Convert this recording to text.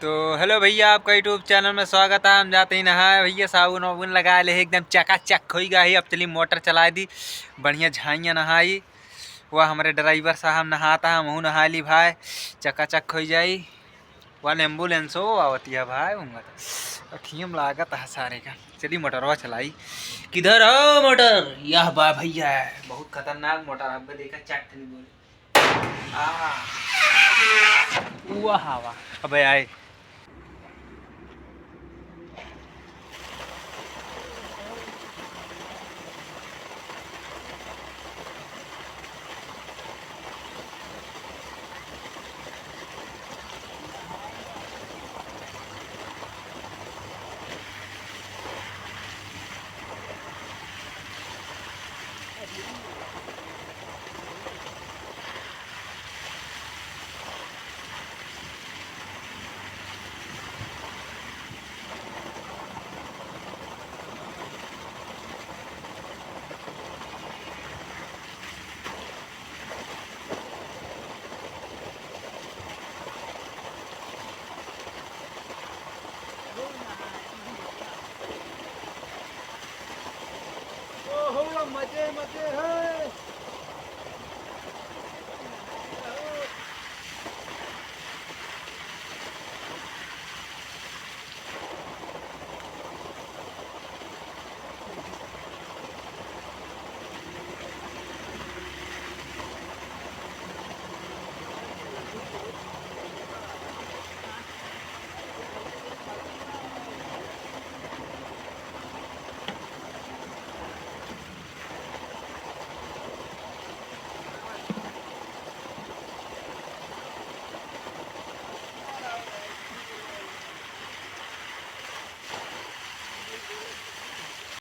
तो हेलो भैया, आपका यूट्यूब चैनल में स्वागत है। हम जाते ही नहाए भैया, साबुन वाबुन लगा ले एकदम चकाचक हो गया ही। अब चली मोटर चला दी, बढ़िया झाइयाँ नहाई। वह हमारे ड्राइवर साहब नहाता है, मुँह नहा ली भाई, चकाचक हो जाई। वह एम्बुलेंस हो आवती है भाई, उंगा ठीम लागत है सारे का। चली मोटरवा चलाई। किधर हो मोटर? यह बा भैया है, बहुत खतरनाक मोटर। अब देखा चट नहीं बोले। वाह वाह, अबे आए